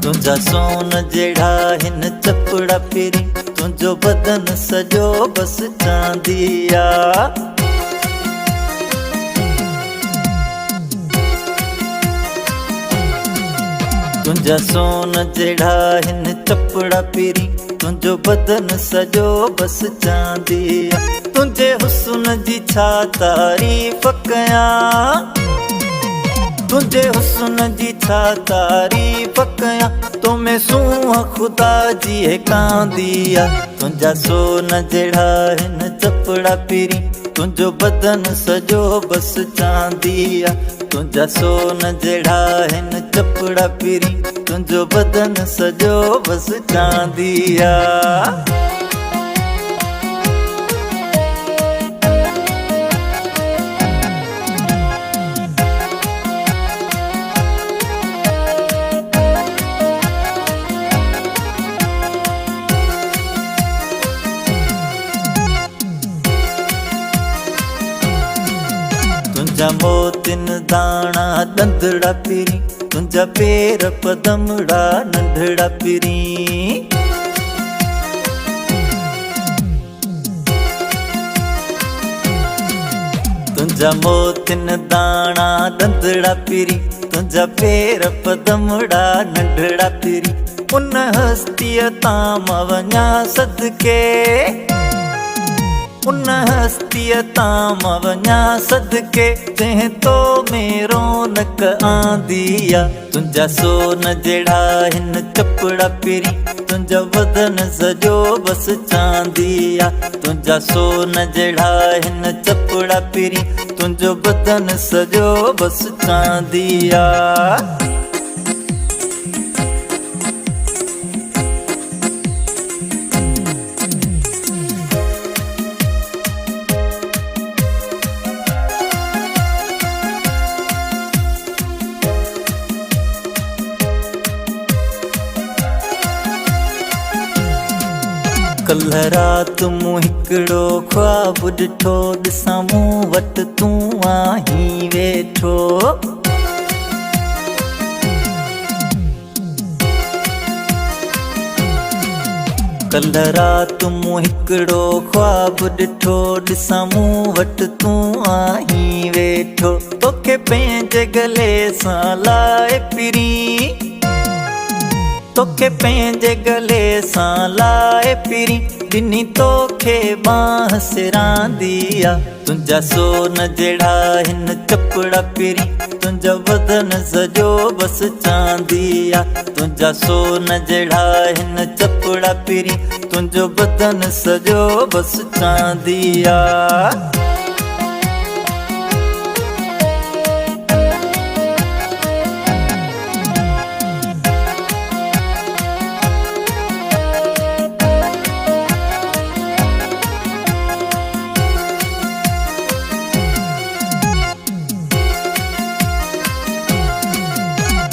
तुंहिंजा सोन जहिड़ा हिन चपड़ा फिरी, तुंहिंजो बदन सॼो बस चांदी आ। तुंहिंजा सोन जहिड़ा हिन चपड़ा फिरी, तुंहिंजो बदन सॼो बस चांदी आ। तुंहिंजे हुस्न जी छा तारीफ़ कयां, तुंहिंजे हुस्न जी छा तारीफ़ कयां, तो में सूंहं ख़ुदा जी कांदी आ। तुंहिंजा सोन जहिड़ा हिन चपड़ा फिरी, तुंहिंजो बदन सॼो बस चांदी आ। तुंहिंजा सोन जहिड़ा हिन चपड़ा फिरी, तुंहिंजो बदन सॼो बस चांदी आ। तुंहिंजा मोतिन दाणा ॾंदड़ा फिरी, तुंहिंजा पेर पदमड़ा नंढड़ा फिरी। तुंहिंजा मोतिन दाणा ॾंदड़ा फिरी, तुंहिंजा पेर पदमड़ा नंढड़ा फिरी। उन हस्तीअ तां मां वञा सदके, उन हस्तीअ तां मां वञा सदके, जंहिं तो में रौनक आंदी आ। तुंहिंजा सोन जहिड़ा हिन चपड़ा फिरी, तुंहिंजो बदन सॼो बस चांदी आ। तुंहिंजा सोन जहिड़ा हिन चपड़ा फिरी, तुंहिंजो बदन सॼो बस चांदी आ। कल्ह रात मूं हिकिड़ो ख्वाब ॾिठो, ॾिसां मूं वटि तूं आहीं वेठो। कल्ह रात मूं हिकिड़ो ख्वाब ॾिठो, ॾिसां मूं वटि तूं आहीं वेठो। तोखे पंहिंजे गले सां लाए फिरी, तोखे पंहिंजे गले सां लाए फिरी, ॾिनी तोखे बांह सिरांदी आ। तुंहिंजा सोन जहिड़ा हिन चपड़ा फिरी, तुंहिंजो बदन सॼो बस चांदी आ। तुंहिंजा सोन जहिड़ा हिन चपड़ा फिरी, तुंहिंजो बदन सॼो बस चांदी आ।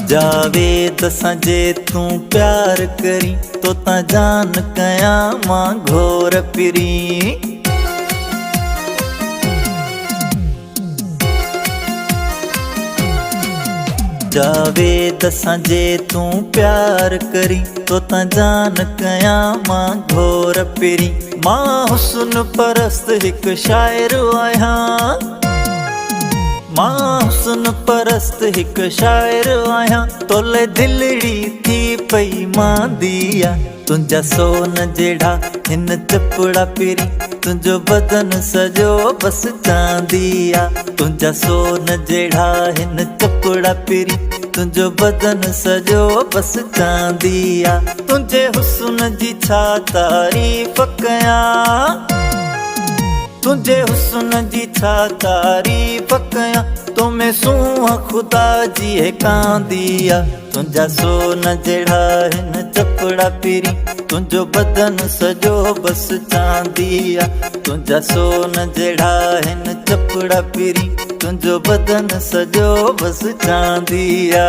जावेद सां जे तूं प्यार करी, तो तां जान कयां मां घोर फिरी। जावेद सां जे तूं प्यार करी, तो तां जान कयां मां घोर फिरी। मां हुस्न परस्त हिकु शाइर आहियां, मां हुस्न परस्त हिकु शाइर आहियां, तोले दिलड़ी थी पई मांदी आ। तुंहिंजा सोन जहिड़ा हिन चपड़ा फिरी, तुंहिंजो बदन सॼो बस चांदी आ। तुंहिंजा सोन जहिड़ा हिन चपड़ा फिरी, तुंहिंजो बदन सॼो बस चांदी आ। तुंहिंजे हुस्न जी छा तारीफ़ कयां, तुंहिंजे हुस्न जी छा तारीफ़ कयां, तो में सूंहं ख़ुदा जी कांदी आ। तुंहिंजा सोन जहिड़ा हिन चपड़ा फिरी, तुंहिंजो बदन सॼो बस चांदी आ। तुंहिंजा सोन जहिड़ा हिन चपड़ा फिरी, तुंहिंजो बदन सॼो बस चांदी आ।